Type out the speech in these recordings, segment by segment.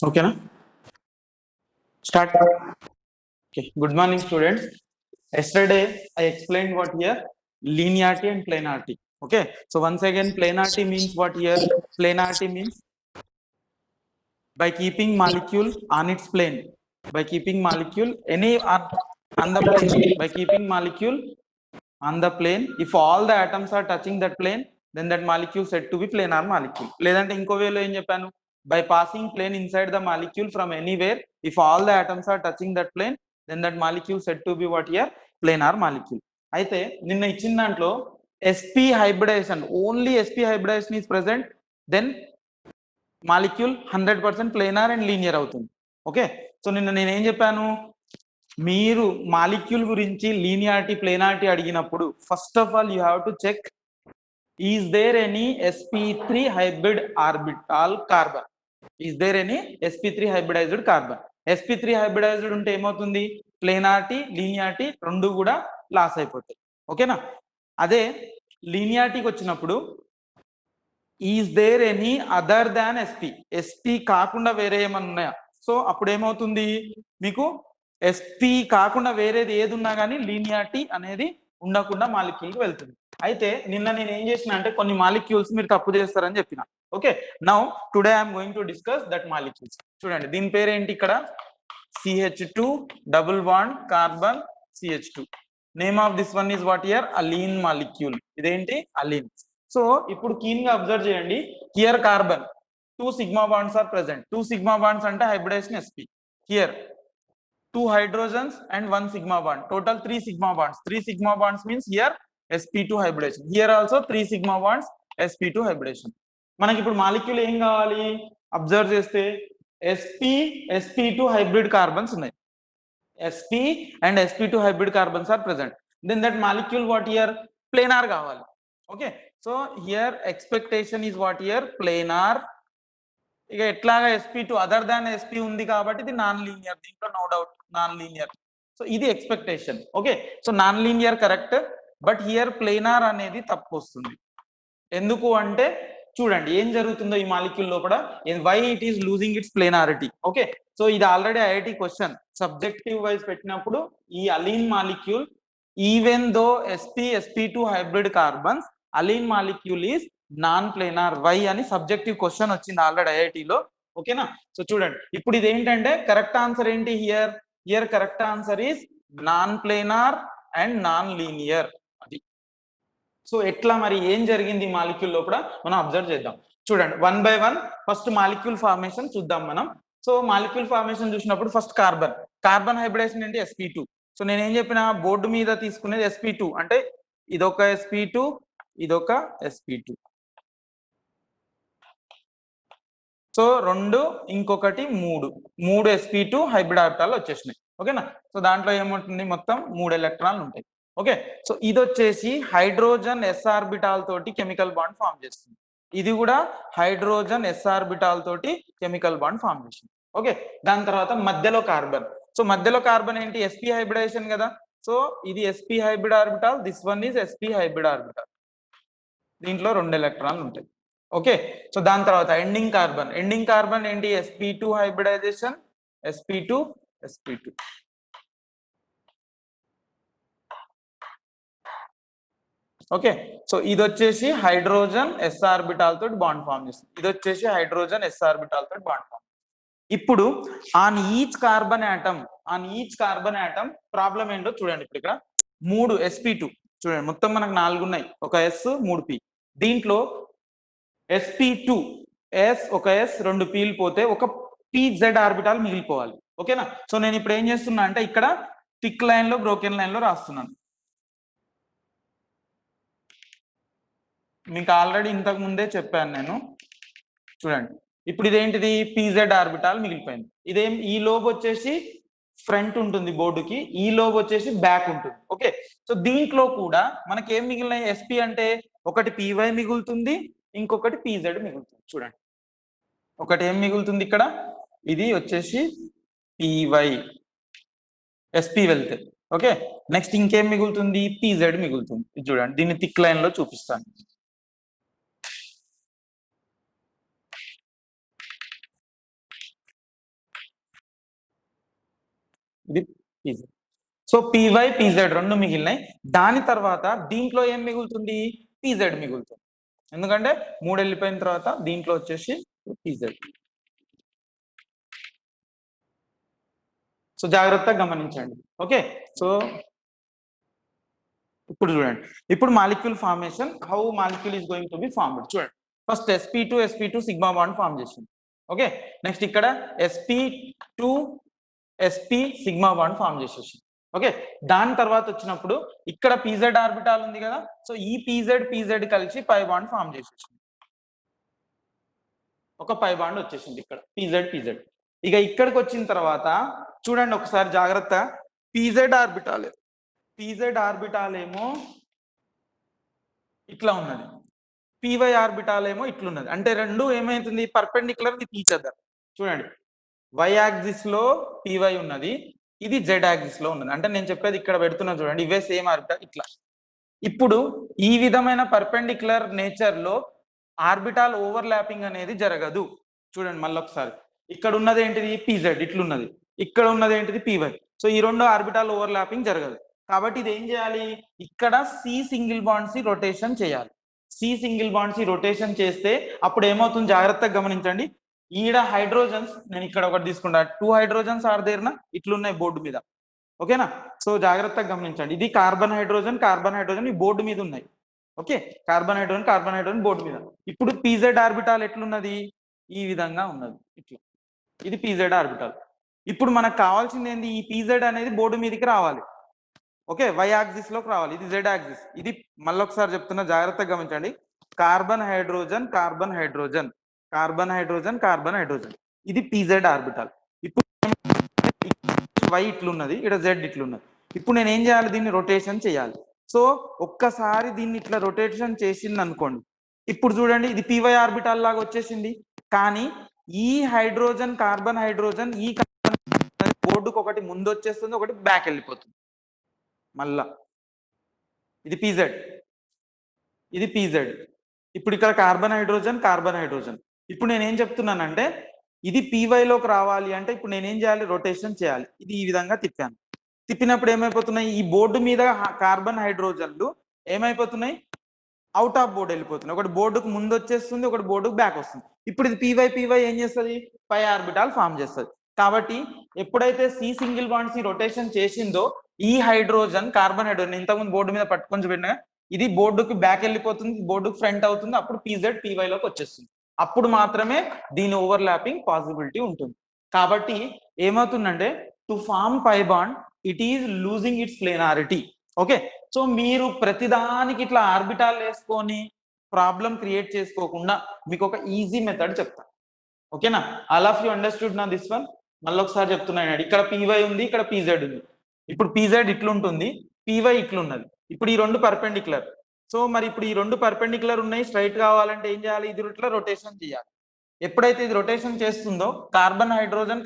Okay na? Start. Okay. Good morning, students. Yesterday I explained what here linearity and planarity. Okay. So once again, planarity means what here? Planarity means by keeping molecule on its plane. By keeping molecule on the plane. By keeping molecule on the plane. If all the atoms are touching that plane, then that molecule said to be planar molecule. లేదంటే ఇంకో వేలో ఏం చెప్పాను? By passing plane inside the molecule from anywhere, if all the atoms are touching that plane, then that molecule said to be what here? Planar molecule. అయితే నిన్న ఇచ్చిన దాంట్లో sp hybridization, only sp hybridization is present, then molecule 100% planar and linear అవుతుంది. Okay, so నిన్న నేనేం చెప్పాను, మీరు molecule గురించి లీనియారిటీ ప్లేనారిటీ అడిగినప్పుడు first of all you have to check is there any sp3 hybrid orbital carbon. Is there any sp3 hybridized carbon. sp3 hybridized ఉంటే ఏమవుతుంది? ప్లేనారిటీ linearity రెండు కూడా లాస్ అయిపోతాయి. ఓకేనా? అదే లీనియారిటీకి వచ్చినప్పుడు is there any other than sp కాకుండా వేరే ఏమన్నా ఉన్నాయా? సో అప్పుడు ఏమవుతుంది, మీకు ఎస్పీ కాకుండా వేరేది ఏది ఉన్నా కానీ లీనియారిటీ అనేది ఉండకుండా మాలిక్యూల్కి వెళ్తుంది. అయితే నిన్న నేను ఏం చేసిన అంటే కొన్ని మాలిక్యూల్స్ మీరు తప్పు చేస్తారని చెప్పిన. Okay, now today I'm going to discuss that molecules. చూడండి, దీని పేరు ఏంటి? ఇక్కడ CH2 double bond carbon CH2. Name of this one is what here? Allene molecule. ఇదేంటి? అలీన్. సో ఇప్పుడు కీన్ గా అబ్జర్వ్ చేయండి. Here carbon 2 sigma bonds are present. 2 sigma bonds అంటే hybridization sp. Here 2 hydrogens and 1 sigma bond. Total 3 sigma bonds. 3 sigma bonds means here sp2 hybridization. Here also 3 sigma bonds sp2 hybridization. మనకి ఇప్పుడు molecule ఏం కావాలి? Observe చేస్తే sp2 hybrid carbons ఉన్నాయి. sp and sp2 hybrid carbons are present. Then that molecule what here? Planar కావాలి. Okay, so here expectation is what here? Planar. ఇక ఎట్లాగా sp2 other than sp ఉంది కాబట్టి ఇది నాన్ లీనియర్, దీంట్లో no doubt non linear. So ఇది expectation. Okay, so non linear correct, but here planar అనేది తప్పు వస్తుంది. ఎందుకు అంటే చూడండి ఏం జరుగుతుందో ఈ మాలిక్యూల్ లోపల, why it is losing its planarity. Okay, so ఇది already IIT question subjective wise పెట్టినప్పుడు, ఈ allene molecule even though sp2 hybrid carbons, allene molecule is non planar. Why అని సబ్జెక్టివ్ క్వశ్చన్ వచ్చింది ఆల్రెడీ ఐఐటిలో. ఓకేనా? సో చూడండి ఇప్పుడు ఇది ఏంటంటే కరెక్ట్ ఆన్సర్ ఏంటి? Here correct answer is non planar and non linear. అది. సో ఎట్లా మరి ఏం జరిగింది మాలిక్యూల్ లోపల మనం అబ్జర్వ్ చేద్దాం. చూడండి one by one first molecule formation చూద్దాం మనం. సో మాలిక్యూల్ ఫార్మేషన్ చూసినప్పుడు ఫస్ట్ కార్బన్ హైబ్రిడేషన్ ఏంటి? sp2. సో నేనేం చెప్పిన, బోర్డు మీద తీసుకునేది sp2 అంటే ఇదొక sp2, ఇదొక sp2. సో రెండు ఇంకొకటి మూడు sp2 హైబ్రిడ్ ఆర్బిటాల్ వచ్చేసినాయి. ఓకేనా? సో దాంట్లో ఏముంటుంది? మొత్తం 3 ఎలక్ట్రాన్లు ఉంటాయి. ఓకే, సో ఇది వచ్చేసి హైడ్రోజన్ s ఆర్బిటాల్ తోటి కెమికల్ బాండ్ ఫామ్ చేస్తుంది. ఇది కూడా హైడ్రోజన్ s ఆర్బిటాల్ తోటి కెమికల్ బాండ్ ఫామ్ చేస్తుంది. ఓకే, దాని తర్వాత మధ్యలో కార్బన్. సో మధ్యలో కార్బన్ ఏంటి? sp హైబ్రిడైజేషన్ కదా. సో ఇది sp hybrid orbital, this one is sp hybrid orbital. దీంట్లో 2 ఎలక్ట్రాన్లు ఉంటాయి. ఓకే, సో దాని తర్వాత ఎండింగ్ కార్బన్ ఏంటి? sp2 hybridisation, sp2. Okay, so ఇది వచ్చేసి హైడ్రోజన్ s ఆర్బిటాల్ తోటి బాండ్ ఫామ్ చేస్తుంది. ఇది వచ్చేసి హైడ్రోజన్ s ఆర్బిటాల్ తోటి బాండ్ ఫామ్. ఇప్పుడు on each carbon atom problem ఏంటో చూడండి. ఇప్పుడు ఇక్కడ 3 sp2 చూడండి, మొత్తం మనకు 4 ఉన్నాయి, ఒక s 3 p. దీంట్లో sp2 s ఒక s 2 pలు పోతే ఒక pz ఆర్బిటాల్ మిగిలిపోవాలి. ఓకేనా? సో నేను ఇప్పుడు ఏం చేస్తున్నా అంటే ఇక్కడ థిక్ లైన్ లో బ్రోకెన్ లైన్ లో రాస్తున్నాను. మీకు ఆల్రెడీ ఇంతకు ముందే చెప్పాను నేను. చూడండి ఇప్పుడు ఇదేంటిది? pz ఆర్బిటాల్ మిగిలిపోయింది. ఇదేం? ఈ లోబ్ వచ్చేసి ఫ్రంట్ ఉంటుంది బోర్డుకి, ఈ లోబ్ వచ్చేసి బ్యాక్ ఉంటుంది. ఓకే, సో దీంట్లో కూడా మనకి ఏం మిగిలినాయి? sp అంటే ఒకటి py మిగులుతుంది, ఇంకొకటి pz మిగులుతుంది. చూడండి ఒకటి ఏం మిగులుతుంది ఇక్కడ? ఇది వచ్చేసి py, sp వెళ్తే. ఓకే, నెక్స్ట్ ఇంకేం మిగులుతుంది? pz మిగులుతుంది. చూడండి దీన్ని థిక్ లైన్ లో చూపిస్తాను. ఇది పీజెడ్. సో పీవై పీజెడ్ రెండు మిగిలినాయి. దాని తర్వాత దీంట్లో ఏం మిగులుతుంది? పీజెడ్ మిగులుతుంది. ఎందుకంటే 3 వెళ్ళిపోయిన తర్వాత దీంట్లో వచ్చేసి పీజెడ్. సో జాగ్రత్తగా గమనించండి. ఓకే, సో ఇప్పుడు చూడండి, ఇప్పుడు molecule formation, how molecule is going to be formed. చూడండి, first sp2 sigma bond form చేసింది. ఓకే, నెక్స్ట్ ఇక్కడ sp2 sp sigma bond form చేసేసి. ఓకే, దాని తర్వాత వచ్చినప్పుడు ఇక్కడ pz ఆర్బిటాల్ ఉంది కదా, సో ఈ pz కలిసి పై బాండ్ ఫార్మ్ చేసేసింది. ఒక పై బాండ్ వచ్చేసింది ఇక్కడ pz. ఇక ఇక్కడికి వచ్చిన తర్వాత చూడండి ఒకసారి జాగ్రత్త, pz ఆర్బిటాల్ ఏమో ఇట్లా ఉన్నది, py ఆర్బిటాల్ ఏమో ఇట్లున్నది. అంటే రెండు ఏమైతుంది? Perpendicular with each other. చూడండి, y యాక్సిస్ లో py ఉన్నది, ఇది z యాక్సిస్ లో ఉన్నది. అంటే నేను చెప్పేది ఇక్కడ పెడుతున్నా చూడండి, ఇవే సేమ్ ఆర్బిటాల్ ఇట్లా. ఇప్పుడు ఈ విధమైన పర్పెండిక్యులర్ నేచర్ లో ఆర్బిటాల్ ఓవర్లాపింగ్ అనేది జరగదు. చూడండి మళ్ళీ ఒకసారి, ఇక్కడ ఉన్నది ఏంటిది? pz ఇట్లున్నది, ఇక్కడ ఉన్నది ఏంటిది? py. సో ఈ రెండు ఆర్బిటాల్ ఓవర్లాపింగ్ జరగదు. కాబట్టి ఇది ఏం చేయాలి? ఇక్కడ సి సింగిల్ బాండ్స్ రొటేషన్ చేయాలి. సి సింగిల్ బాండ్స్ రొటేషన్ చేస్తే అప్పుడు ఏమవుతుంది? జాగ్రత్తగా గమనించండి. ఈడ హైడ్రోజన్స్, నేను ఇక్కడ ఒకటి తీసుకుంటా, 2 హైడ్రోజన్స్ ఆర్ దేర్ నా, ఇట్లున్నాయి బోర్డు మీద. ఓకేనా? సో జాగ్రత్తగా గమనించండి, ఇది కార్బన్ హైడ్రోజన్ ఈ బోర్డు మీద ఉన్నాయి. ఓకే, కార్బన్ హైడ్రోజన్ బోర్డు మీద. ఇప్పుడు pz ఆర్బిటాల్ ఎట్లున్నది? ఈ విధంగా ఉన్నది ఇట్లా. ఇది pz ఆర్బిటాల్. ఇప్పుడు మనకు కావాల్సింది ఏంది? ఈ pz అనేది బోర్డు మీదకి రావాలి. ఓకే, y యాక్సిస్ లోకి రావాలి, ఇది z యాక్సిస్. ఇది మళ్ళీ ఒకసారి చెప్తున్నా, జాగ్రత్తగా గమనించండి, కార్బన్ హైడ్రోజన్ ఇది pz ఆర్బిటాల్. ఇప్పుడు y ఇట్లున్నది, ఇక్కడ z ఇట్లున్నది. ఇప్పుడు నేను ఏం చేయాలి? దీన్ని రొటేషన్ చేయాలి. సో ఒక్కసారి దీన్ని ఇట్లా రొటేషన్ చేసింది అనుకోండి, ఇప్పుడు చూడండి ఇది py ఆర్బిటాల్ లాగా వచ్చేసింది. కానీ ఈ హైడ్రోజన్ కార్బన్ హైడ్రోజన్ ఈ బోర్డుకు ఒకటి ముందు వచ్చేస్తుంది, ఒకటి బ్యాక్ వెళ్ళిపోతుంది. మళ్ళా ఇది pz, ఇది pz. ఇప్పుడు ఇక్కడ కార్బన్ హైడ్రోజన్. ఇప్పుడు నేను ఏం చెప్తున్నానంటే, ఇది py లోకి రావాలి అంటే ఇప్పుడు నేనేం చేయాలి? రొటేషన్ చేయాలి. ఇది ఈ విధంగా తిప్పాను. తిప్పినప్పుడు ఏమైపోతున్నాయి? ఈ బోర్డు మీద కార్బన్ హైడ్రోజన్లు ఏమైపోతున్నాయి? అవుట్ ఆఫ్ బోర్డు వెళ్ళిపోతున్నాయి. ఒకటి బోర్డుకు ముందు వచ్చేస్తుంది, ఒకటి బోర్డుకు బ్యాక్ వస్తుంది. ఇప్పుడు ఇది py ఏం చేస్తుంది? పై ఆర్బిటాల్ ఫామ్ చేస్తుంది. కాబట్టి ఎప్పుడైతే సి సింగిల్ బాండ్స్ రొటేషన్ చేసిందో ఈ హైడ్రోజన్ కార్బన్ హైడ్రోజన్ ఇంతకుముందు బోర్డు మీద పట్టుకొని పెట్టిన, ఇది బోర్డుకి బ్యాక్ వెళ్ళిపోతుంది, బోర్డుకు ఫ్రంట్ అవుతుంది. అప్పుడు pz py లోకి వచ్చేస్తుంది. అప్పుడు మాత్రమే దీని ఓవర్లాపింగ్ పాసిబిలిటీ ఉంటుంది. కాబట్టి ఏమవుతుందంటే, to form pi bond it is losing its planarity. Okay, so మీరు ప్రతిదానికి ఇట్లా ఆర్బిటాల్ వేసుకొని ప్రాబ్లం క్రియేట్ చేసుకోకుండా మీకు ఒక ఈజీ మెథడ్ చెప్తా. ఓకేనా? ఆల్ ఆఫ్ యూ అండర్స్టూడ్ నా దిస్ వన్? మళ్ళీ ఒకసారి చెప్తున్నాను, ఇక్కడ py ఉంది, ఇక్కడ pz ఉంది. ఇప్పుడు pz ఇట్లుంటుంది, py ఇట్లున్నది. ఇప్పుడు ఈ రెండు పర్పెండిక్యులర్. సో మరి ఇప్పుడు ఈ రెండు పర్పెండిక్యులర్ ఉన్నాయి, స్ట్రైట్ కావాలంటే ఏం చేయాలి? ఇది ఇట్లా రొటేషన్ చేయాలి. ఎప్పుడైతే ఇది రొటేషన్ చేస్తుందో కార్బన్ హైడ్రోజన్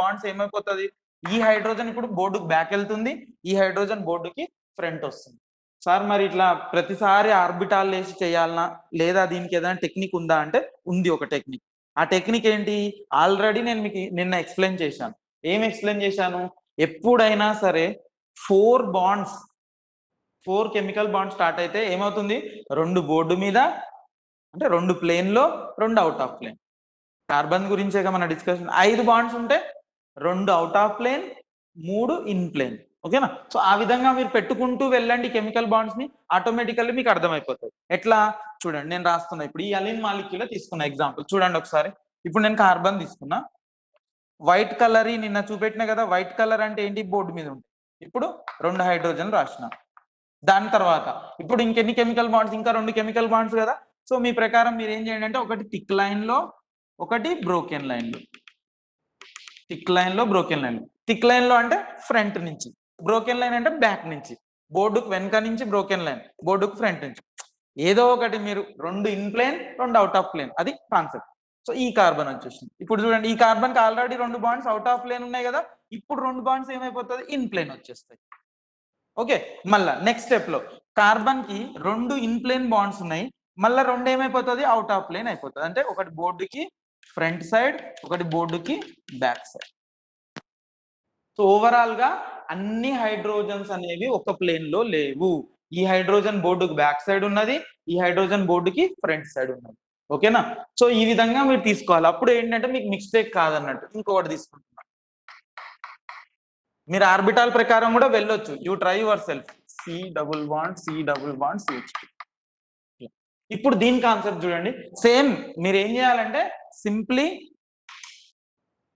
బాండ్స్ ఏమైపోతుంది? ఈ హైడ్రోజన్ ఇప్పుడు బోర్డుకు బ్యాక్ వెళ్తుంది, ఈ హైడ్రోజన్ బోర్డుకి ఫ్రంట్ వస్తుంది. సార్ మరి ఇట్లా ప్రతిసారి ఆర్బిటాల్ వేసి చేయాలనా, లేదా దీనికి ఏదైనా టెక్నిక్ ఉందా అంటే ఉంది ఒక టెక్నిక్. ఆ టెక్నిక్ ఏంటి? ఆల్రెడీ నేను మీకు నిన్న ఎక్స్ప్లెయిన్ చేశాను. ఏం ఎక్స్ప్లెయిన్ చేశాను? ఎప్పుడైనా సరే 4 కెమికల్ బాండ్ స్టార్ట్ అయితే ఏమవుతుంది? 2 బోర్డు మీద, అంటే 2 ప్లేన్ లో, 2 అవుట్ ఆఫ్ ప్లేన్. కార్బన్ గురించేగా మన డిస్కషన్. 5 బాండ్స్ ఉంటే 2 out of plane, 3 in plane. ఓకేనా? సో ఆ విధంగా మీరు పెట్టుకుంటూ వెళ్ళండి కెమికల్ బాండ్స్ ని, ఆటోమేటికల్లీ మీకు అర్థమైపోతుంది. ఎట్లా? చూడండి, నేను రాస్తున్నా. ఇప్పుడు ఈ అలిన్ మాలిక్యూల్ తీసుకున్న ఎగ్జాంపుల్ చూడండి ఒకసారి. ఇప్పుడు నేను కార్బన్ తీసుకున్నా, వైట్ కలర్ నిన్న చూపెట్టిన కదా, వైట్ కలర్ అంటే ఏంటి? బోర్డు మీద ఉంటుంది. ఇప్పుడు 2 హైడ్రోజన్ రాసిన. దాని తర్వాత ఇప్పుడు ఇంకెన్ని కెమికల్ బాండ్స్? ఇంకా 2 కెమికల్ బాండ్స్ కదా. సో మీ ప్రకారం మీరు ఏం చేయండి అంటే, ఒకటి థిక్ లైన్ లో, ఒకటి బ్రోకెన్ లైన్ లో. థిక్ లైన్ లో అంటే ఫ్రంట్ నుంచి, బ్రోకెన్ లైన్ అంటే బ్యాక్ నుంచి. బోర్డుకు వెనక నుంచి బ్రోకెన్ లైన్, బోర్డుకు ఫ్రంట్ నుంచి. ఏదో ఒకటి మీరు 2 in plane, 2 out of plane, అది కాన్సెప్ట్. సో ఈ కార్బన్ వచ్చేసింది. ఇప్పుడు చూడండి, ఈ కార్బన్ కి already 2 bonds out of plane ఉన్నాయి కదా. ఇప్పుడు 2 బాండ్స్ ఏమైపోతుంది? ఇన్ ప్లేన్ వచ్చేస్తాయి. ఓకే, మళ్ళా నెక్స్ట్ స్టెప్ లో కార్బన్ కి 2 ఇన్ ప్లేన్ బాండ్స్ ఉన్నాయి, మళ్ళీ 2 ఏమైపోతుంది? అవుట్ ఆఫ్ ప్లేన్ అయిపోతుంది. అంటే ఒకటి బోర్డుకి ఫ్రంట్ సైడ్, ఒకటి బోర్డుకి బ్యాక్ సైడ్. సో ఓవరాల్ గా అన్ని హైడ్రోజన్స్ అనేవి ఒక ప్లేన్ లో లేవు. ఈ హైడ్రోజన్ బోర్డుకి బ్యాక్ సైడ్ ఉన్నది, ఈ హైడ్రోజన్ బోర్డుకి ఫ్రంట్ సైడ్ ఉన్నది. ఓకేనా? సో ఈ విధంగా మీరు తీసుకోవాలి. అప్పుడు ఏంటంటే మీకు మిస్టేక్ కాదన్నట్టు. ఇంకొకటి తీసుకుంటున్నాం, మీరు ఆర్బిటాల్ ప్రకారం కూడా వెళ్ళొచ్చు. You try yourself. C double bond, C double bond, CH2. ఇప్పుడు దీని కాన్సెప్ట్ చూడండి. సేమ్ మీరు ఏం చేయాలంటే సింప్లీ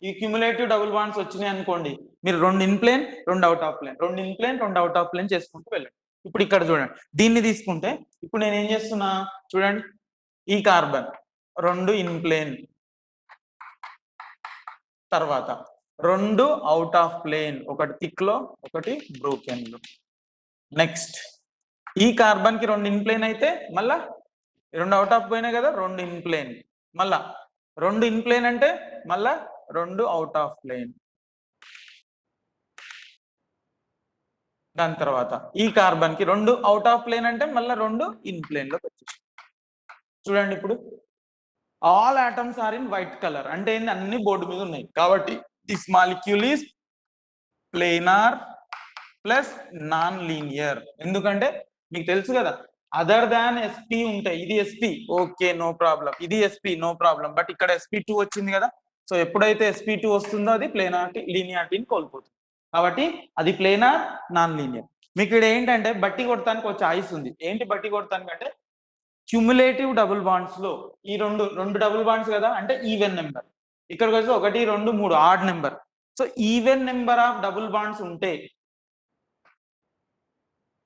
ఈ క్యుములేటివ్ డబుల్ బాండ్స్ వచ్చినాయి అనుకోండి, మీరు 2 in plane 2 out of plane, 2 in plane 2 out of plane చేసుకుంటూ వెళ్ళండి. ఇప్పుడు ఇక్కడ చూడండి, దీన్ని తీసుకుంటే ఇప్పుడు నేను ఏం చేస్తున్నా చూడండి, ఈ కార్బన్ 2 ఇన్ ప్లేన్, తర్వాత 2 అవుట్ ఆఫ్ ప్లేన్, ఒకటి థిక్ లో ఒకటి బ్రోకెన్ లో. నెక్స్ట్ ఈ కార్బన్ కి 2 ఇన్ ప్లేన్ అయితే మళ్ళా 2 అవుట్ ఆఫ్ పోయినాయి కదా, 2 ఇన్ ప్లేన్, మళ్ళా 2 ఇన్ ప్లేన్ అంటే మళ్ళా 2 అవుట్ ఆఫ్ ప్లేన్. దాని తర్వాత ఈ కార్బన్ కి 2 అవుట్ ఆఫ్ ప్లేన్ అంటే మళ్ళీ 2 ఇన్ ప్లేన్ లోకి వచ్చేసి. చూడండి ఇప్పుడు all atoms are in white colour అంటే ఏంది, అన్ని బోర్డు మీద ఉన్నాయి. కాబట్టి this molecule is planar plus non linear. ఎందుకంటే మీకు తెలుసు కదా, అదర్ దాన్ SP ఉంటాయి. ఇది SP, ఓకే నో ప్రాబ్లం, ఇది SP నో ప్రాబ్లం, బట్ ఇక్కడ SP2 వచ్చింది కదా. సో ఎప్పుడైతే SP2 వస్తుందో అది ప్లేనారిటీ లీనియారిటీని కోల్పోతుంది. కాబట్టి అది ప్లేనార్ నాన్ లీనియర్. మీకు ఇక్కడ ఏంటంటే బట్టి కొడతానికి ఒక చాయిస్ ఉంది. ఏంటి బట్టి కొడతానికి అంటే, క్యుములేటివ్ డబుల్ బాండ్స్ లో ఈ రెండు డబుల్ బాండ్స్ కదా అంటే ఈవెన్ నెంబర్, ఇక్కడికి వచ్చి 1 2 3 odd number. So even number of double bonds ఉంటే,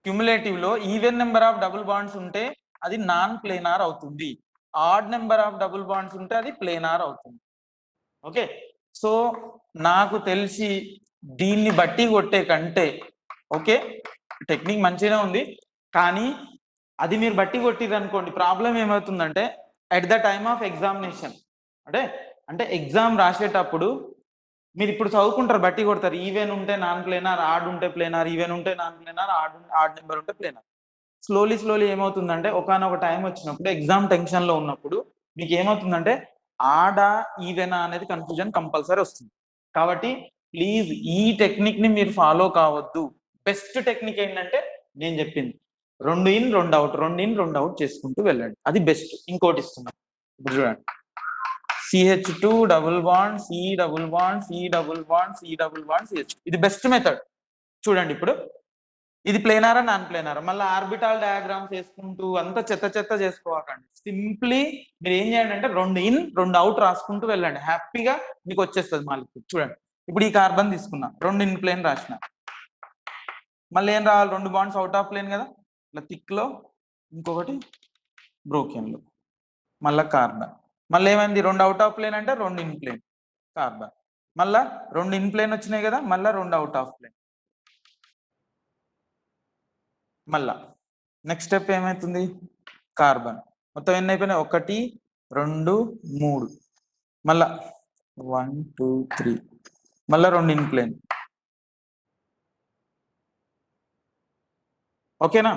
క్యుములేటివ్ లో even number of double bonds ఉంటే అది నాన్ ప్లేనార్ అవుతుంది. Odd number of double bonds ఉంటే అది ప్లేనార్ అవుతుంది. ఓకే, సో నాకు తెలిసి దీన్ని బట్టి కొట్టే కంటే, ఓకే టెక్నిక్ మంచిగానే ఉంది, కానీ అది మీరు బట్టి కొట్టిరు అనుకోండి, ప్రాబ్లం ఏమవుతుందంటే at the time of examination, అంటే అంటే ఎగ్జామ్ రాసేటప్పుడు మీరు ఇప్పుడు చదువుకుంటారు, బట్టి కొడతారు, ఈవెన్ ఉంటే నాన్ ప్లేనార్, ఆడ్ ఉంటే ప్లేనార్, ఈవెన్ ఉంటే నాన్ ప్లేనార్, ఆడ్ నెంబర్ ఉంటే ప్లేనార్. స్లోలీ ఏమవుతుందంటే ఒకనొక టైం వచ్చినప్పుడు ఎగ్జామ్ టెన్షన్ లో ఉన్నప్పుడు మీకు ఏమవుతుందంటే ఆడా ఈవెనా అనేది కన్ఫ్యూజన్ కంపల్సరీ వస్తుంది. కాబట్టి ప్లీజ్ ఈ టెక్నిక్ ని మీరు ఫాలో కావద్దు. బెస్ట్ టెక్నిక్ ఏంటంటే నేను చెప్పింది 2 ఇన్ 2 అవుట్, 2 ఇన్ 2 అవుట్ చేసుకుంటూ వెళ్ళండి, అది బెస్ట్. ఇంకోటి ఇస్తున్నాం ఇప్పుడు చూడండి, CH2 double bond, C double bond, C double bond, C double bond, CH. ఇది బెస్ట్ మెథడ్. చూడండి ఇప్పుడు ఇది ప్లేనారా నాన్ ప్లేనారా, మళ్ళీ ఆర్బిటాల్ డయాగ్రామ్స్ వేసుకుంటూ అంత చెత్త చేసుకోవాలండి. సింప్లీ మీరు ఏం చేయండి అంటే 2 ఇన్ 2 అవుట్ రాసుకుంటూ వెళ్ళండి, హ్యాపీగా మీకు వచ్చేస్తుంది మాలిక్యూల్. చూడండి ఇప్పుడు ఈ కార్బన్ తీసుకున్నా, 2 ఇన్ ప్లేన్ రాసిన, మళ్ళీ ఏం రావాలి, 2 బాండ్స్ అవుట్ ఆఫ్ ప్లేన్ కదా, ఇట్లా థిక్ లో ఇంకొకటి బ్రోకెన్ లో, మళ్ళీ కార్బన్, మళ్ళీ ఏమైంది 2 అవుట్ ఆఫ్ ప్లేన్ అంటే 2 ఇన్ ప్లేన్ కార్బన్, మళ్ళా 2 ఇన్ ప్లేన్ వచ్చినాయి కదా, మళ్ళీ 2 అవుట్ ఆఫ్ ప్లేన్. మళ్ళా నెక్స్ట్ స్టెప్ ఏమవుతుంది, కార్బన్, మొత్తం ఎన్ని అయిపోయినాయి, 1 2 3, మళ్ళా 1 2 3, మళ్ళా 2 ఇన్ ప్లేన్. ఓకేనా?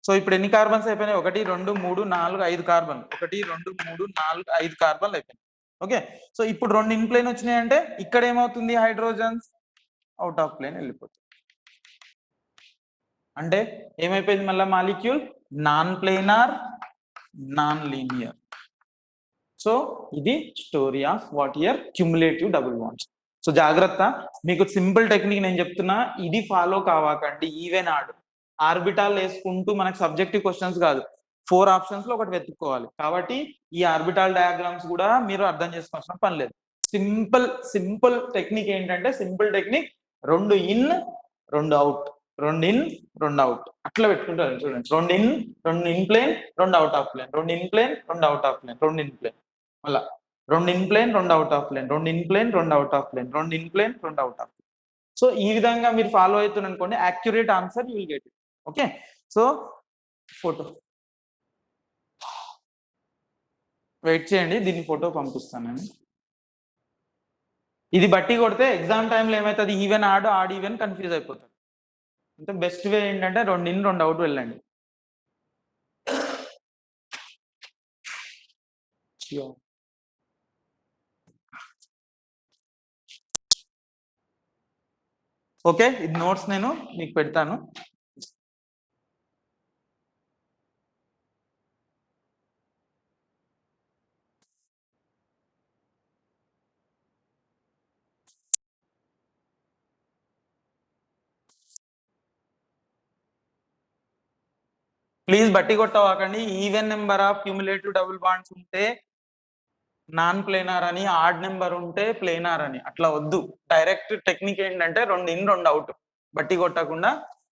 సో ఇప్పుడు ఎన్ని కార్బన్స్ అయిపోయినాయి, 1 2 3 4 5 కార్బన్, 1 2 3 4 5 కార్బన్లు అయిపోయినాయి. ఓకే, సో ఇప్పుడు 2 ఇన్ ప్లేన్ వచ్చినాయి అంటే ఇక్కడ ఏమవుతుంది, హైడ్రోజన్స్ అవుట్ ఆఫ్ ప్లేన్ వెళ్ళిపోతుంది. అంటే ఏమైపోయింది, మళ్ళీ molecule non planar non linear. So ఇది story of what here cumulative double bonds. So జాగ్రత్త, మీకు సింపుల్ టెక్నిక్ నేను చెప్తున్నా, ఇది ఫాలో కావాకండి. ఈవెన్ ఆర్బిటాల్ వేసుకుంటూ మనకు సబ్జెక్టివ్ క్వశ్చన్స్ కాదు, 4 ఆప్షన్స్ లో ఒకటి వెతుక్కోవాలి. కాబట్టి ఈ ఆర్బిటాల్ డయాగ్రామ్స్ కూడా మీరు అర్థం చేసుకోవాల్సిన పని లేదు. సింపుల్ టెక్నిక్ ఏంటంటే, simple technique 2 in 2 out, 2 in 2 out అట్లా పెట్టుకుంటారు. చూడండి 2 in 2 in plane 2 out of plane, 2 in plane 2 out of plane, 2 in plane, మళ్ళా 2 in plane 2 out of plane, 2 in plane 2 out of plane, 2 in plane 2 out of plane. So ఈ విధంగా మీరు follow అవుతున్నారు అనుకోండి, accurate answer you will get it. Okay, so photo wait చేయండి, దీన్ని photo పంపిస్తాను నేను. ఇది బట్టి కొడితే ఎగ్జామ్ టైంలో ఏమవుతుంది, ఈవెన్ ఆడ్ ఈవెన్ కన్ఫ్యూజ్ అయిపోతుంది. అంటే బెస్ట్ వే ఏంటంటే 2 ఇన్ 2 అవుట్ వెళ్ళండి. ఓకే, ఇది నోట్స్ నేను మీకు పెడతాను. ప్లీజ్ బట్టి కొట్టవాకండి. Even number of cumulative double bonds ఉంటే నాన్ ప్లేనార్ అని, ఆడ్ నెంబర్ ఉంటే ప్లేనార్ అని. అట్లా వద్దు. డైరెక్ట్ టెక్నిక్ ఏంటంటే 2 ఇన్ 2 అవుట్. బట్టి కొట్టకుండా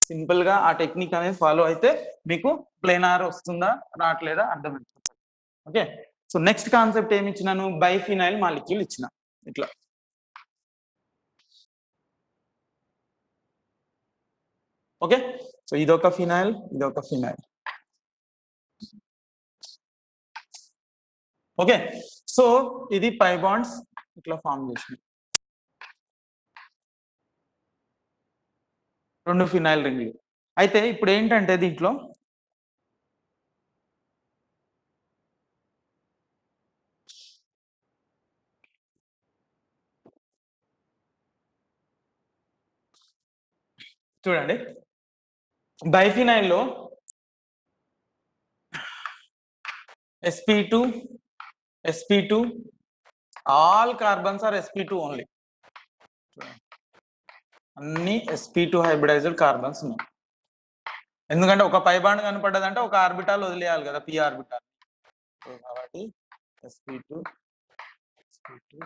సింపుల్ గా ఆ టెక్నిక్ అనేది ఫాలో అయితే మీకు ప్లేనార్ వస్తుందా రావట్లేదా అర్థమైపోతుంది. ఓకే, సో నెక్స్ట్ కాన్సెప్ట్ ఏమి ఇచ్చినాను, బైఫినైల్ మాలిక్యూల్ ఇచ్చిన ఇట్లా. ఓకే, సో ఇదొక ఫినైల్, ఇదొక ఫినైల్. ఓకే, సో ఇది పై బాండ్స్ ఇట్లా ఫామ్ చేసింది, 2 ఫినైల్ రింగ్లు. అయితే ఇప్పుడు ఏంటంటే దీంట్లో చూడండి, బైఫినైల్ లో sp2 sp2 all carbons are sp2 only. అన్ని sp2 హైబ్రిడైజ్డ్ కార్బన్స్ ఉన్నాయి. ఎందుకంటే ఒక పై బాండ్ కనపడ్డదంటే ఒక ఆర్బిటాల్ వదిలేయాలి కదా, p ఆర్బిటాల్. కాబట్టి sp2 sp2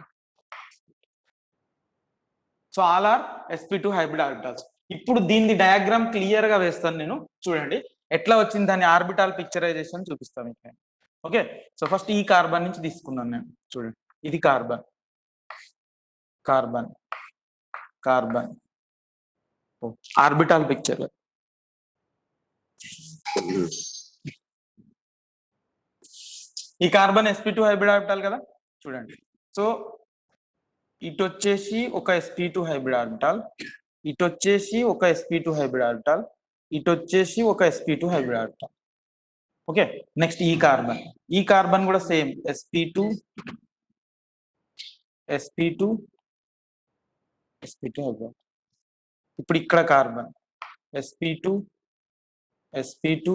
so all are sp2 hybrid orbitals. ఇప్పుడు దీని డయాగ్రామ్ క్లియర్ గా వేస్తాను నేను, చూడండి ఎట్లా వచ్చింది, దాని ఆర్బిటాల్ పిక్చరైజేషన్ చూపిస్తాను మీకు. ఓకే, సో ఫస్ట్ ఈ కార్బన్ నుంచి తీసుకున్నాను నేను. చూడండి, ఇది carbon, carbon, carbon, orbital picture. ఈ కార్బన్ sp2 హైబ్రిడ్ ఆర్బిటాల్ కదా, చూడండి. సో ఇటు వచ్చేసి ఒక sp2 హైబ్రిడ్ ఆర్బిటాల్, ఇటు వచ్చేసి ఒక sp2 హైబ్రిడ్ ఆర్బిటాల్, ఇటు వచ్చేసి ఒక sp2 hybrid orbital. Okay, next ఈ కార్బన్, ఈ కార్బన్ కూడా same sp2 sp2 sp2 hybrid. ఇప్పుడు ఇక్కడ carbon sp2 sp2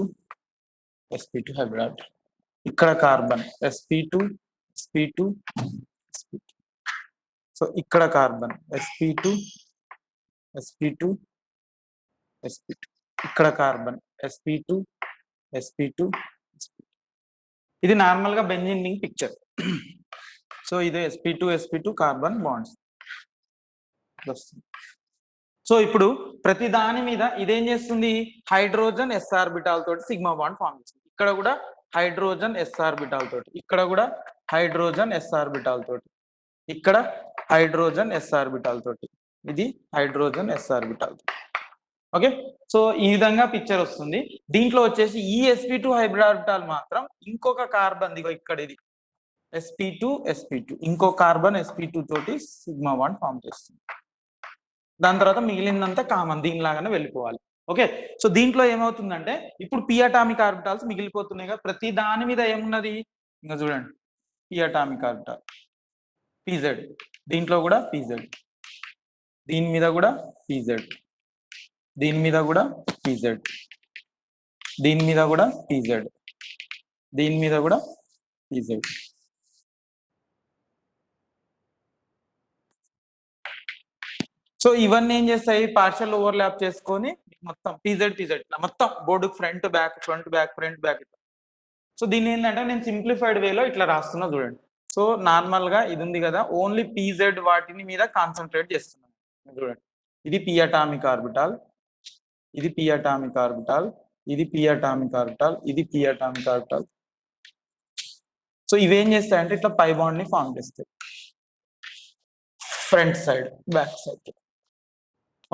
sp2 hybrid orbital. ఇక్కడ carbon sp2 sp2 sp2. So ఇక్కడ కార్బన్ sp2 sp2 sp2. ఇక్కడ కార్బన్ sp2 sp2 sp2. ఇది normal గా బెంజీన్ రింగ్ పిక్చర్. సో ఇది sp2 sp2 carbon bonds. So ఇప్పుడు ప్రతి దాని మీద ఇదేం చేస్తుంది, హైడ్రోజన్ s ఆర్బిటాల్ తోటి సిగ్మా బాండ్ ఫామ్ చేస్తుంది. ఇక్కడ కూడా హైడ్రోజన్ s ఆర్బిటాల్ తోటి, ఇక్కడ కూడా హైడ్రోజన్ s ఆర్బిటాల్ తోటి, ఇక్కడ హైడ్రోజన్ s ఆర్బిటాల్ తోటి, ఇది hydrogen s orbital. Okay, so ఈ విధంగా పిక్చర్ వస్తుంది. దీంట్లో వచ్చేసి ఈ sp2 హైబ్రిడ్ ఆర్బిటాల్ మాత్రం ఇంకొక కార్బన్ దిగో ఇక్కడ, ఇది sp2 sp2, ఇంకో కార్బన్ sp2 తోటి సిగ్మా బాండ్ ఫామ్ చేస్తుంది. దాని తర్వాత మిగిలిందంతా కామన్, దీనిలాగానే వెళ్ళిపోవాలి. ఓకే, సో దీంట్లో ఏమవుతుందంటే ఇప్పుడు p అటామిక్ ఆర్బిటాల్స్ మిగిలిపోతున్నాయి కదా, ప్రతి దాని మీద ఏమున్నది ఇంకా చూడండి, p అటామిక్ ఆర్బిటాల్ pz, దీంట్లో కూడా pz, దీని మీద కూడా pz, దీని మీద కూడా pz, దీని మీద కూడా pz, దీని మీద కూడా pz. సో ఇవన్నీ ఏం చేస్తాయి, పార్షియల్ ఓవర్లాప్ చేసుకొని మొత్తం pz మొత్తం board front back front back front back. So దీన్ని ఏంటంటే నేను సింప్లిఫైడ్ వేలో ఇట్లా రాస్తున్నా చూడండి. సో నార్మల్ గా ఇది ఉంది కదా, ఓన్లీ pz వాటిని మీద కాన్సన్ట్రేట్ చేస్తున్నాను. చూడండి, ఇది p అటామిక్ ఆర్బిటాల్, ఇది p అటామిక్ ఆర్బిటాల్, ఇది p అటామిక్ ఆర్బిటాల్, ఇది p అటామిక్ ఆర్బిటాల్. సో ఇవేం చేస్తాయంటే ఇట్లా పై బాండ్ ని ఫామ్ చేస్తాయి front side back side.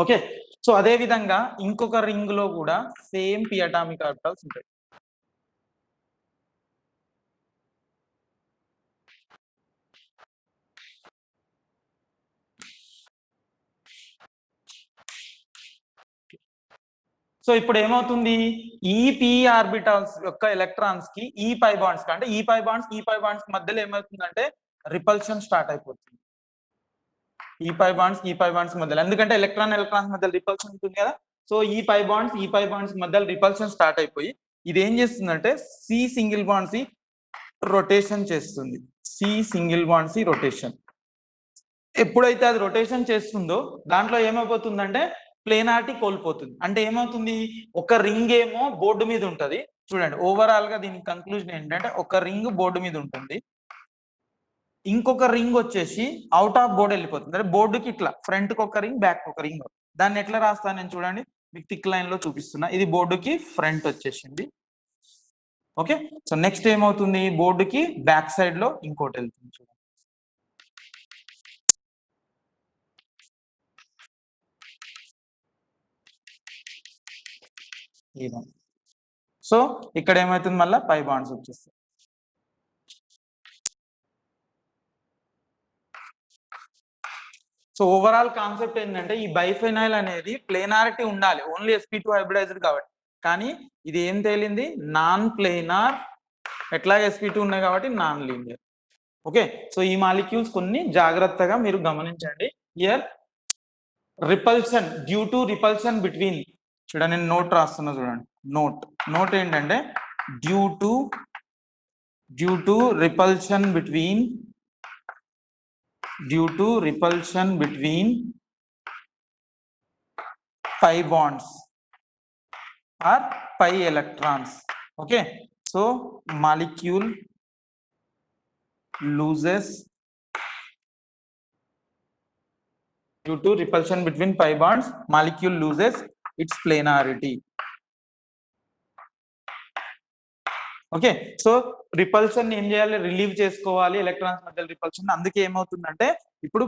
Okay, so అదే విధంగా ఇంకొక రింగ్ లో కూడా సేమ్ p అటామిక్ ఆర్బిటాల్స్ ఉంటాయి. సో ఇప్పుడు ఏమవుతుంది, ఈ p ఆర్బిటాల్స్ యొక్క ఎలక్ట్రాన్స్ కి ఈ పై బాండ్స్ కి, అంటే ఈ పై బాండ్స్ మధ్యలో ఏమవుతుందంటే రిపల్షన్ స్టార్ట్ అయిపోతుంది. ఈ పై బాండ్స్ మధ్యలో, ఎందుకంటే ఎలక్ట్రాన్స్ మధ్య రిపల్షన్ ఉంటుంది కదా. సో ఈ పై బాండ్స్ మధ్య రిపల్షన్ స్టార్ట్ అయిపోయి ఇది ఏం చేస్తుందంటే సి సింగిల్ బాండ్స్ రొటేషన్ చేస్తుంది. సి సింగిల్ బాండ్స్ రొటేషన్ ఎప్పుడైతే అది రొటేషన్ చేస్తుందో దాంట్లో ఏమైపోతుందంటే ప్లేనారిటీ కోల్పోతుంది. అంటే ఏమవుతుంది, ఒక రింగ్ ఏమో బోర్డు మీద ఉంటది. చూడండి ఓవరాల్ గా దీని కంక్లూజన్ ఏంటంటే ఒక రింగ్ బోర్డు మీద ఉంటుంది, ఇంకొక రింగ్ వచ్చేసి అవుట్ ఆఫ్ బోర్డు వెళ్ళిపోతుంది. అంటే బోర్డుకి ఇట్లా ఫ్రంట్ కి ఒక రింగ్, బ్యాక్ ఒక రింగ్. దాన్ని ఎట్లా రాస్తాను నేను చూడండి, మీకు థిక్ లైన్ లో చూపిస్తున్నా. ఇది బోర్డుకి ఫ్రంట్ వచ్చేసింది. ఓకే, సో నెక్స్ట్ ఏమవుతుంది, బోర్డుకి బ్యాక్ సైడ్ లో ఇంకోటి వెళ్తుంది చూడండి. సో ఇక్కడ ఏమవుతుంది, మళ్ళీ పై బాండ్స్ వచ్చేస్తాయి. సో ఓవరాల్ కాన్సెప్ట్ ఏంటంటే ఈ బైఫెనైల్ అనేది ప్లేనారిటీ ఉండాలి, ఓన్లీ sp2 హైబ్రిడైజ్డ్ కాబట్టి. కానీ ఇది ఏం తేలింది, నాన్ ప్లేనార్. ఎట్లా sp2 ఉన్నాయి కాబట్టి నాన్ లీనియర్. ఓకే, సో ఈ మాలిక్యూల్స్ కొన్ని జాగ్రత్తగా మీరు గమనించండి. Here repulsion, due to repulsion between, చూడండి నేను నోట్ రాస్తున్నా చూడండి. నోట్ ఏంటంటే due to repulsion between pi bonds or pi electrons. Okay, so molecule loses due to repulsion between pi bonds, molecule loses its planarity. Okay, so repulsion ఏం చేయాలి, relieve చేసుకోవాలి electrons మధ్య repulsion. అందుకే ఏమవుతుందంటే ఇప్పుడు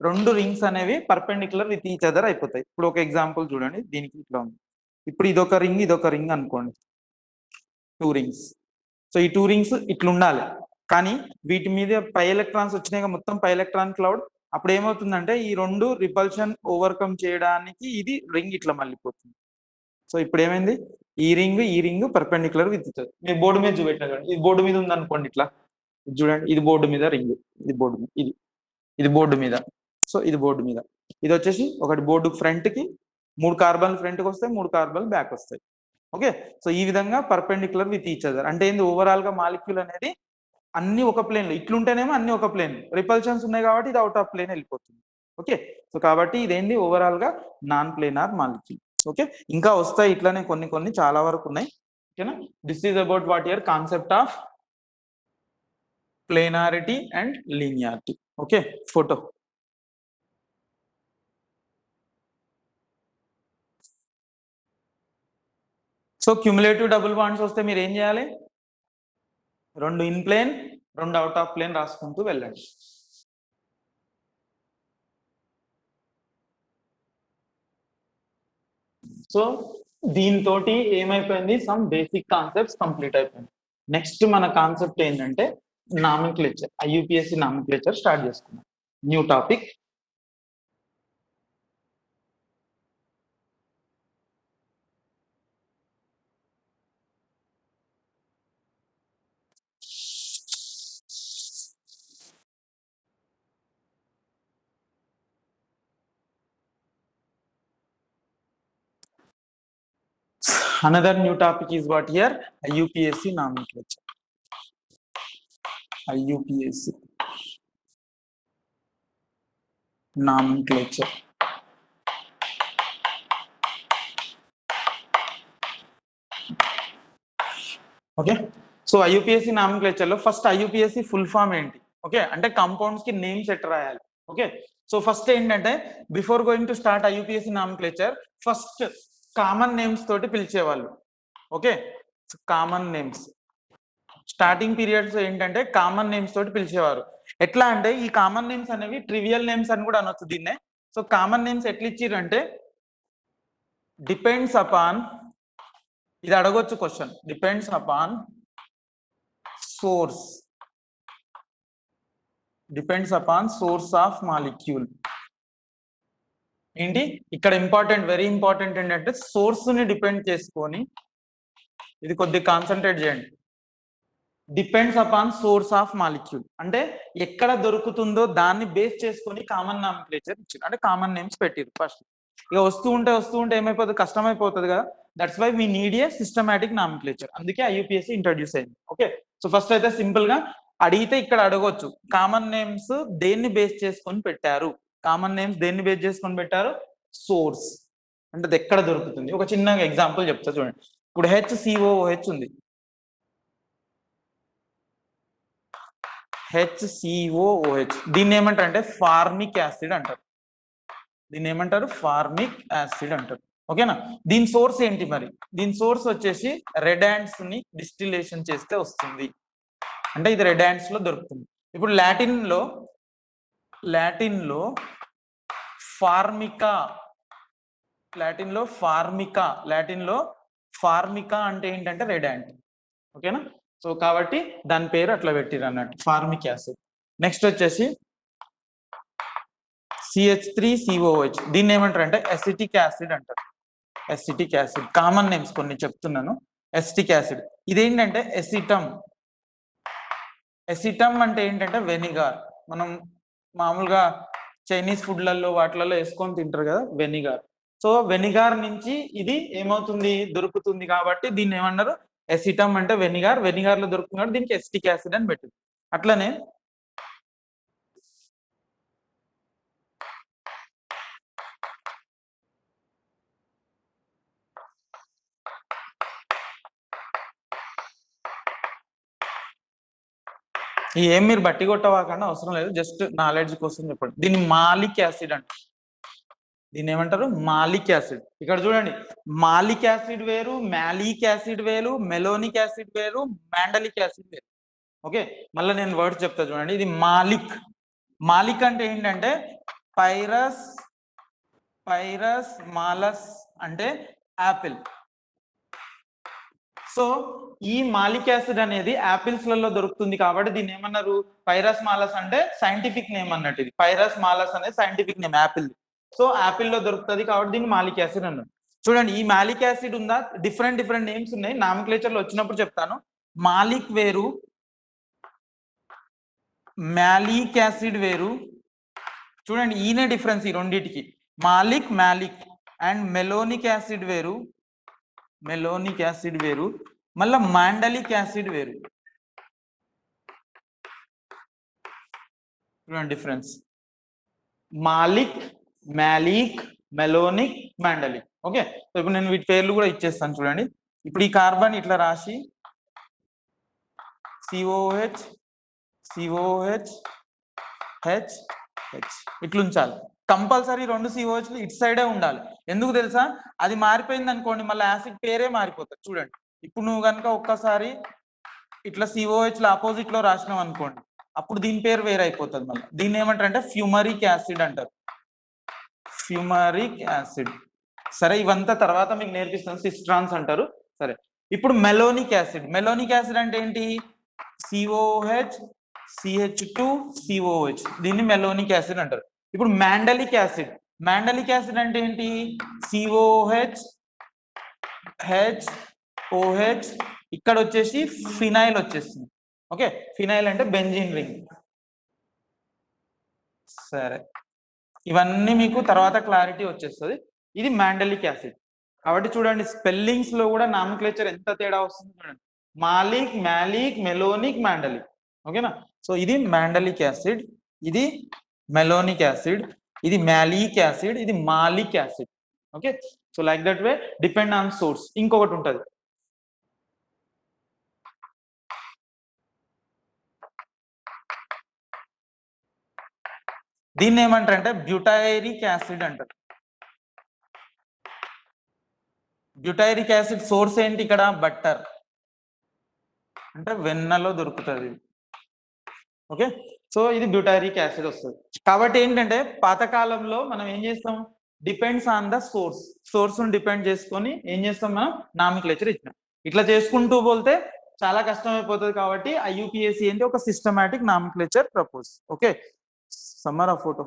రెండు రింగ్స్ అనేవి పర్పెండిక్యులర్ విత్ ఈచ్ అదర్ అయిపోతాయి. ఇప్పుడు ఒక ఎగ్జాంపుల్ చూడండి, దీనికి ఇట్లా ఉంది. ఇప్పుడు ఇదొక రింగ్ అనుకోండి, 2 రింగ్స్. సో ఈ 2 రింగ్స్ ఇట్లా ఉండాలి, కానీ వీటి మీద పై ఎలక్ట్రాన్స్ వచ్చినాయి, మొత్తం పై ఎలక్ట్రాన్ క్లౌడ్. అప్పుడు ఏమవుతుందంటే ఈ రెండు రిపల్షన్ ఓవర్కమ్ చేయడానికి ఇది రింగ్ ఇట్లా మళ్ళీపోతుంది. సో ఇప్పుడు ఏమైంది, ఈ ring perpendicular with each other. Me board మీద చూపెట్టిన చూడండి, ఇది బోర్డు మీద ఉంది అనుకోండి ఇట్లా. చూడండి ఇది బోర్డు మీద రింగ్, ఇది బోర్డు మీద, ఇది బోర్డు మీద. సో ఇది బోర్డు మీద, ఇది వచ్చేసి ఒకటి బోర్డు ఫ్రంట్ కి 3 కార్బన్లు ఫ్రంట్ కి వస్తాయి, 3 కార్బన్లు బ్యాక్ వస్తాయి. ఓకే, సో ఈ విధంగా పర్పెండిక్యులర్ విత్ ఈచ్ అదర్. అంటే ఏంది, ఓవరాల్ గా మాలిక్యూల్ అనేది అన్ని ఒక ప్లేన్ లో ఇట్లుంటేనేమో అన్ని ఒక ప్లేన్, రిపల్షన్స్ ఉన్నాయి కాబట్టి ఇది అవుట్ ఆఫ్ ప్లేన్ వెళ్ళిపోతుంది. ఓకే, సో కాబట్టి ఇదేంది ఓవరాల్ గా నాన్ ప్లేనార్ మాలిక్యూల్. ఓకే, ఇంకా వస్తాయి ఇట్లానే కొన్ని చాలా వరకు ఉన్నాయి. ఓకేనా, this is about what your concept of planarity and linearity. Okay, photo. So cumulative double bonds వస్తే మీరు ఏం చేయాలి, 2 in plane 2 out of plane రాసుకుంటూ వెళ్ళండి. సో దీంతో ఏమైపోయింది, సమ్ బేసిక్ కాన్సెప్ట్స్ కంప్లీట్ అయిపోయింది. నెక్స్ట్ మన కాన్సెప్ట్ ఏంటంటే నామిక్లేచర్, IUPAC నామిక్లేచర్ స్టార్ట్ చేసుకున్నాం. New topic. Another new topic is what here, IUPAC nomenclature. IUPAC nomenclature. Okay, so IUPAC nomenclature లో first IUPAC full form ఏంటి, okay అంటే compounds కి names ఎట్లా రాయాలి. ఓకే, సో ఫస్ట్ ఏంటంటే before going to start IUPAC nomenclature, first common names తోటి పిలిచేవాళ్ళు. Okay, common names starting periods ఏంటంటే కామన్ నేమ్స్ తోటి పిలిచేవారు. ఎట్లా అంటే ఈ కామన్ నేమ్స్ అనేవి ట్రివియల్ నేమ్స్ అని కూడా అనొచ్చు దీన్నే. సో కామన్ నేమ్స్ ఎట్లా ఇచ్చిరంటే డిపెండ్స్ అపాన్, ఇది అడగొచ్చు question, depends upon source, depends upon source of molecule. ఏంటి ఇక్కడ ఇంపార్టెంట్, వెరీ ఇంపార్టెంట్ ఏంటంటే సోర్స్ ని డిపెండ్ చేసుకొని, ఇది కొద్దిగా కాన్సన్ట్రేట్ చేయండి. Depends upon source of molecule, అంటే ఎక్కడ దొరుకుతుందో దాన్ని బేస్ చేసుకొని కామన్ నామిక్లేచర్ ఇచ్చారు, అంటే కామన్ నేమ్స్ పెట్టారు ఫస్ట్. ఇక వస్తూ ఉంటే ఏమైపోతుంది, కష్టమైపోతుంది కదా. That's why we need a systematic nomenclature, అందుకే ఐయుపిఎస్సి ఇంట్రడ్యూస్ అయింది. ఓకే, సో ఫస్ట్ అయితే సింపుల్ గా అడిగితే ఇక్కడ అడగొచ్చు, కామన్ నేమ్స్ దేన్ని బేస్ చేసుకొని పెట్టారు, కామన్ నేమ్స్ దేన్ని బేస్ చేసుకొని పెట్టారు, సోర్స్ అంటే అది ఎక్కడ దొరుకుతుంది. ఒక చిన్న ఎగ్జాంపుల్ చెప్తా చూడండి. ఇప్పుడు HCOOH ఉంది, HCOOH, దీన్ని ఏమంటారు అంటే ఫార్మిక్ యాసిడ్ అంటారు, దీన్ని ఏమంటారు ఫార్మిక్ యాసిడ్ అంటారు. ఓకేనా, దీని సోర్స్ ఏంటి మరి, దీని సోర్స్ వచ్చేసి రెడ్ యాండ్స్ ని డిస్టిలేషన్ చేస్తే వస్తుంది, అంటే ఇది రెడ్ యాండ్స్ లో దొరుకుతుంది. ఇప్పుడు లాటిన్ లో ఫార్మికా, ఫార్మికా అంటే ఏంటంటే రెడ్ యాండ్. ఓకేనా, సో కాబట్టి దాని పేరు అట్లా పెట్టిరు అన్నట్టు, ఫార్మిక్ యాసిడ్. నెక్స్ట్ వచ్చేసి CH3COOH, దీన్ని ఏమంటారు అంటే ఎసిటిక్ యాసిడ్ అంటారు, ఎసిటిక్ యాసిడ్. కామన్ నేమ్స్ కొన్ని చెప్తున్నాను. ఎసిటిక్ యాసిడ్ ఇదేంటంటే ఎసిటమ్ అంటే ఏంటంటే వెనిగార్, మనం మామూలుగా చైనీస్ ఫుడ్లలో వాటిలలో వేసుకొని తింటారు కదా వెనిగార్. సో వెనిగార్ నుంచి ఇది ఏమవుతుంది, దొరుకుతుంది, కాబట్టి దీన్ని ఏమన్నారు ఎసిటమ్ అంటే వెనిగార్ లో దొరుకుతుంది కాబట్టి దీనికి ఎసిటిక్ యాసిడ్ అని పెట్టింది. అట్లనే ఏం మీరు బట్టి కొట్టవాకన్నా అవసరం లేదు, జస్ట్ నాలెడ్జ్ కోసం చెప్పండి. దీన్ని మాలిక్ యాసిడ్ అంట, దీన్ని ఏమంటారు మాలిక్ యాసిడ్. ఇక్కడ చూడండి, మాలిక్ యాసిడ్ వేరు, మ్యాలిక్ యాసిడ్ వేరు, మెలోనిక్ యాసిడ్ వేరు, మ్యాండలిక్ యాసిడ్ వేరు. ఓకే, మళ్ళీ నేను వర్డ్స్ చెప్తా చూడండి. ఇది మాలిక్ అంటే ఏంటంటే పైరస్ మాలస్ అంటే యాపిల్. సో ఈ మాలిక్ యాసిడ్ అనేది యాపిల్స్ లలో దొరుకుతుంది కాబట్టి దీన్ని ఏమన్నారు పైరస్ మాలస్, అంటే సైంటిఫిక్ నేమ్ అన్నట్టు. ఇది పైరస్ మాలస్ అనేది scientific name Apple. So Apple లో దొరుకుతుంది కాబట్టి దీన్ని మాలిక్ యాసిడ్ అన్నారు. చూడండి, ఈ మాలిక్ యాసిడ్ ఉందా, డిఫరెంట్ నేమ్స్ ఉన్నాయి, నామిక్లేచర్ లో వచ్చినప్పుడు చెప్తాను. మాలిక్ వేరు, మ్యాలిక్ యాసిడ్ వేరు. చూడండి ఈయనే డిఫరెన్స్ ఈ రెండింటికి, మాలిక్ అండ్ మెలోనిక్ యాసిడ్ వేరు, మళ్ళీ మాండలిక్ యాసిడ్ వేరు. చూడండి difference, malic, malic, malonic, mandelic. Okay, so ఇప్పుడు నేను వీటి పేర్లు కూడా ఇచ్చేస్తాను చూడండి. ఇప్పుడు ఈ కార్బన్ ఇట్లా రాసి COOH ఇట్లా ఉంచాలి. కంపల్సరీ 2 COHలు ఇటు సైడే ఉండాలి. ఎందుకు తెలుసా, అది మారిపోయింది అనుకోండి మళ్ళీ యాసిడ్ పేరే మారిపోతుంది. చూడండి, ఇప్పుడు నువ్వు కనుక ఒక్కసారి ఇట్లా COHలో ఆపోజిట్ లో రాసినావు అనుకోండి, అప్పుడు దీని పేరు వేరైపోతుంది. మళ్ళీ దీన్ని ఏమంటారు అంటే ఫ్యూమరిక్ యాసిడ్ అంటారు, ఫ్యూమరిక్ యాసిడ్. సరే, ఇవంతా తర్వాత మీకు నేర్పిస్తాను, సిస్ట్రాన్స్ అంటారు. సరే, ఇప్పుడు మెలోనిక్ యాసిడ్ అంటే ఏంటి, COH CH2COH, దీన్ని మెలోనిక్ యాసిడ్ అంటారు. ఇప్పుడు మాండలిక్ యాసిడ్ అంటే ఏంటి, COH HOH, ఇక్కడ వచ్చేసి ఫినైల్ వచ్చేస్తుంది. ఓకే, ఫినైల్ అంటే బెంజీన్ రింగ్. సరే, ఇవన్నీ మీకు తర్వాత క్లారిటీ వచ్చేస్తుంది. ఇది మాండలిక్ యాసిడ్. కాబట్టి చూడండి, స్పెల్లింగ్స్ లో కూడా నామిక్లేచర్ ఎంత తేడా వస్తుంది చూడండి, మాలిక్, మ్యాలిక్, మెలోనిక్, మాండలిక్. ఓకేనా, సో ఇది మాండలిక్ యాసిడ్, ఇది మెలోనిక్ యాసిడ్, ఇది మ్యాలిక్ యాసిడ్, ఇది malic acid. Okay, so like that way depend on source. ఇంకొకటి ఉంటుంది, దీన్ని ఏమంటారు అంటే బ్యూటైరిక్ యాసిడ్ అంటారు. బ్యూటైరిక్ యాసిడ్ సోర్స్ ఏంటి, ఇక్కడ బట్టర్, అంటే వెన్నలో దొరుకుతుంది. ఓకే, సో ఇది బ్యూటైరిక్ యాసిడ్ వస్తుంది. కాబట్టి ఏంటంటే పాతకాలంలో మనం ఏం చేస్తాం, depends on the source depend చేసుకొని ఏం చేస్తాం, మనం నామిక్లేచర్ ఇచ్చినాం. ఇట్లా చేసుకుంటూ పోతే చాలా కష్టం అయిపోతుంది. కాబట్టి IUPAC ఏంటి, ఒక సిస్టమాటిక్ నామిక్లేచర్ ప్రపోజ్. ఓకే, సమ్మర్ ఆ ఫోటో.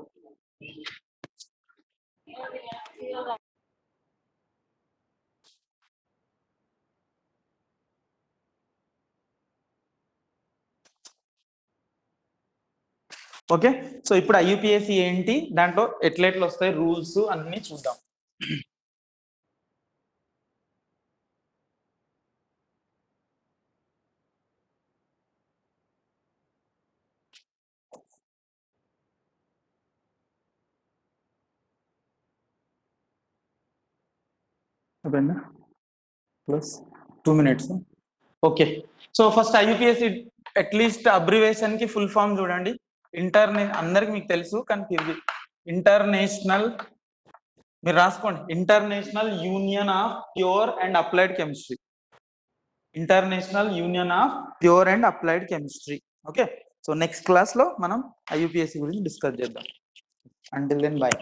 ఓకే, సో ఇప్పుడు ఐయుపిఎస్సి ఏంటి, దాంట్లో ఎట్లెట్లు వస్తాయి, రూల్స్ అన్ని చూద్దాం. Plus 2 minutes. Okay, so first IUPAC at least abbreviation కి ఫుల్ ఫామ్ చూడండి. అందరికి మీకు తెలుసు కానీ ఇంటర్నేషనల్, మీరు రాసుకోండి, international union of pure and applied chemistry. International union of pure and applied chemistry. Okay, so next class లో మనం ఐయుపిఎస్సి గురించి డిస్కస్ చేద్దాం. Until then by.